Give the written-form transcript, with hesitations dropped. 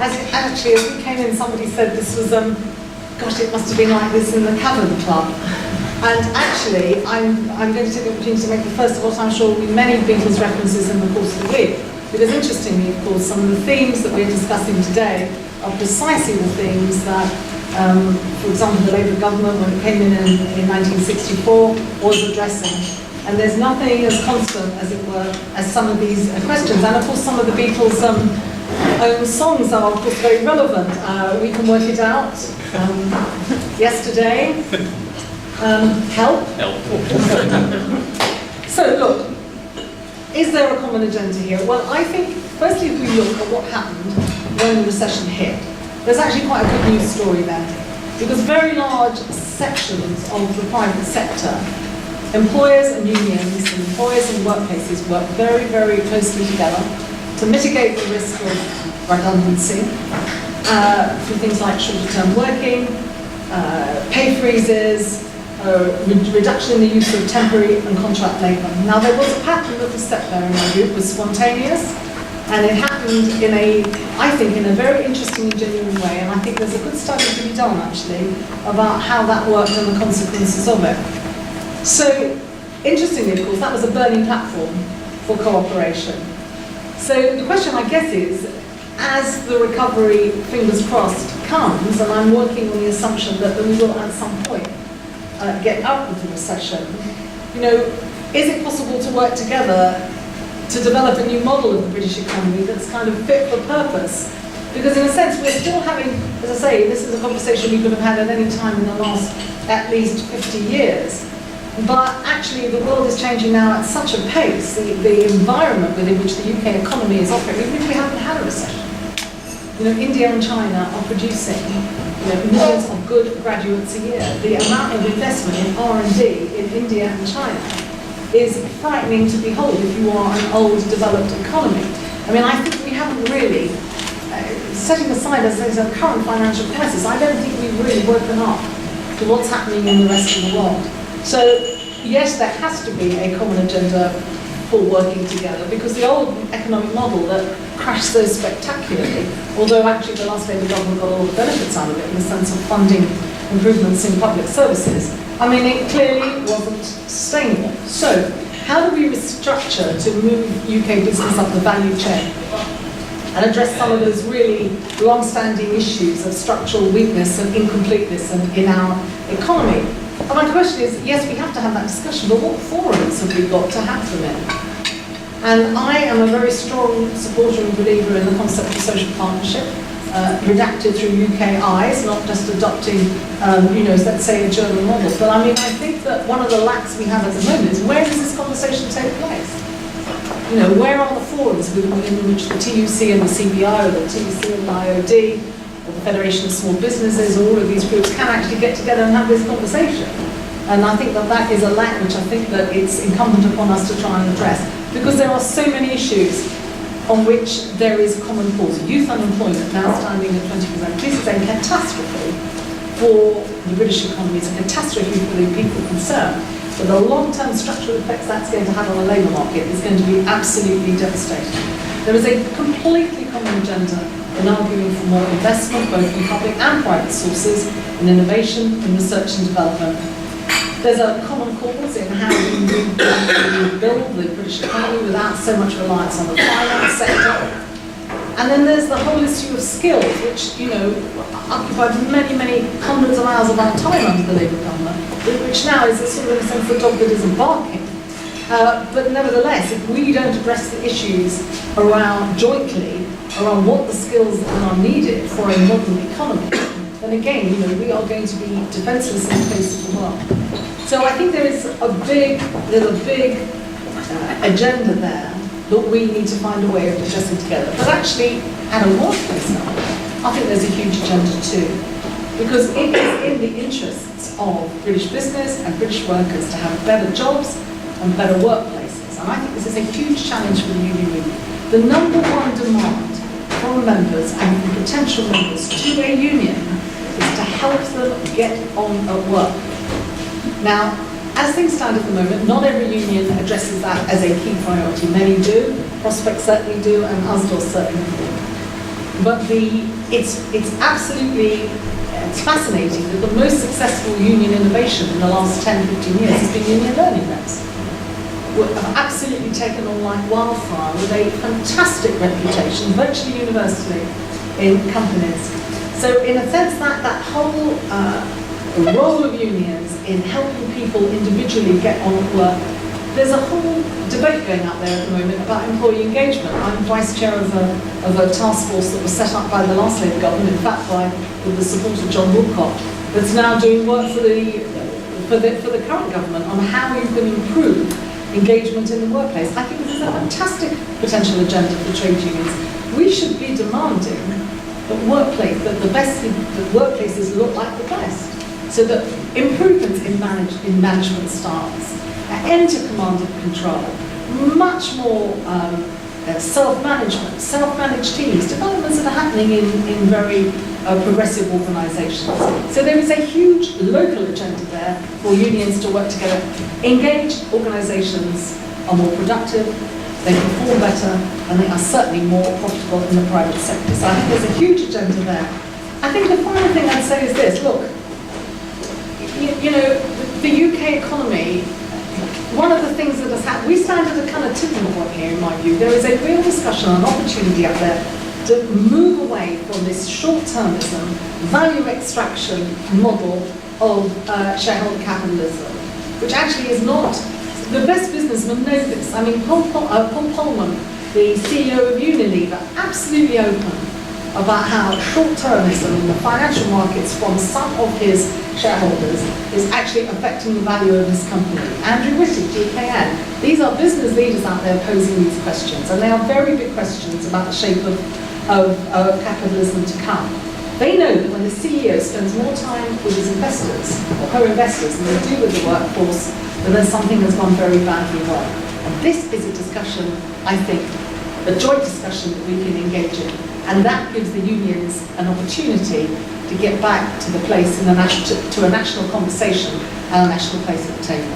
as we came in, somebody said this was, gosh, it must have been like this in the Cavern Club. And actually, I'm going to take the opportunity to make the first of what I'm sure will be many Beatles references in the course of the week. Because interestingly, of course, some of the themes that we're discussing today are precisely the themes that, for example, the Labour government, when it came in 1964, was addressing. And there's nothing as constant, as it were, as some of these questions. And of course, some of the Beatles' own songs are, of course, very relevant. We can work it out. Yesterday. Help. So look, is there a common agenda here? Well, I think, firstly, if we look at what happened when the recession hit, there's actually quite a good news story there. Because very large sections of the private sector, employers and unions, and employers and workplaces work very, very closely together to mitigate the risk of redundancy through things like shorter-term working, pay freezes, reduction in the use of temporary and contract labour. Now there was a pattern that was set there in my view. It was spontaneous, and it happened in I think in a very interesting and genuine way, and I think there's a good study to be done actually about how that worked and the consequences of it. So, interestingly of course, that was a burning platform for cooperation. So the question I guess is, as the recovery, fingers crossed, comes, and I'm working on the assumption that we will at some point get out of the recession, is it possible to work together to develop a new model of the British economy that's kind of fit for purpose? Because in a sense, we're still having, as I say, this is a conversation we could have had at any time in the last at least 50 years. But actually, the world is changing now at such a pace, the environment within which the UK economy is operating, even if we haven't had a recession. India and China are producing millions of good graduates a year. The amount of investment in R&D in India and China is frightening to behold if you are an old, developed economy. I think we haven't really, setting aside as there's a current financial crisis, I don't think we've really woken up to what's happening in the rest of the world. So, yes, there has to be a common agenda for working together, because the old economic model that crashed so spectacularly, although actually the last Labour government got all the benefits out of it in the sense of funding improvements in public services, it clearly wasn't sustainable. So, how do we restructure to move UK business up the value chain and address some of those really long-standing issues of structural weakness and incompleteness in our economy? And my question is, yes, we have to have that discussion, but what forums have we got to have them in? And I am a very strong supporter and believer in the concept of social partnership, redacted through UK eyes, not just adopting, let's say a German model. But I think that one of the lacks we have at the moment is, where does this conversation take place? Where are the forums within which the TUC and the CBI, or the TUC and the IOD, or the Federation of Small Businesses, or all of these groups can actually get together and have this conversation? And I think that is a lack which I think that it's incumbent upon us to try and address, because there are so many issues on which there is common cause. Youth unemployment now standing at 20%. This is a catastrophe for the British economy. It's a catastrophe for the people concerned. But the long-term structural effects that's going to have on the labour market is going to be absolutely devastating. There is a completely common agenda in arguing for more investment, both from public and private sources, in innovation, in research and development. There's a common cause in how we rebuild the British economy without so much reliance on the finance sector. And then there's the whole issue of skills, which, occupied many, many hundreds of hours of our time under the Labour government, which now is sort of, in a sense, the dog that isn't barking. But nevertheless, if we don't address the issues jointly around what the skills are needed for a modern economy, then again, we are going to be defenceless in the face of the world. So I think there's a big agenda there that we need to find a way of addressing together. But actually, at a workplace level, I think there's a huge agenda too, because it is in the interests of British business and British workers to have better jobs and better workplaces. And I think this is a huge challenge for the union movement. The number one demand from members and from potential members to a union is to help them get on at work. Now, as things stand at the moment, not every union addresses that as a key priority. Many do, Prospect certainly do, and Usdaw certainly do. But it's absolutely, it's fascinating that the most successful union innovation in the last 10, 15 years has been union learning labs. Have absolutely taken on like wildfire with a fantastic reputation, virtually universally, in companies. So in a sense, that whole role of unions in helping people individually get on at work, there's a whole debate going out there at the moment about employee engagement. I'm vice chair of a task force that was set up by the last Labour government, in fact with the support of John Woodcock, that's now doing work for the current government on how you can improve engagement in the workplace. I think this is a fantastic potential agenda for trade unions. We should be demanding that the workplaces look like the best, so that improvements in management styles, end to command and control, much more self-management, self-managed teams, developments that are happening in very progressive organisations. So there is a huge local agenda there for unions to work together. Engaged organisations are more productive, they perform better, and they are certainly more profitable in the private sector. So I think there's a huge agenda there. I think the final thing I'd say is this: look, you know, the UK economy, one of the things that has happened, we stand at a kind of tipping point here, in my view. There is a real discussion and opportunity out there to move away from this short-termism, value extraction model of shareholder capitalism, which actually is not. The best businessmen know this. I mean, Paul Polman, the CEO of Unilever, absolutely open about how short-termism in the financial markets from some of his shareholders is actually affecting the value of his company. Andrew Whitty, GKN. These are business leaders out there posing these questions, and they are very big questions about the shape of capitalism to come. They know that when the CEO spends more time with his investors, or her investors, than they do with the workforce, then there's something that's gone very badly wrong. And this is a discussion, I think, a joint discussion that we can engage in. And that gives the unions an opportunity to get back to the place in to a national conversation and a national place at the table.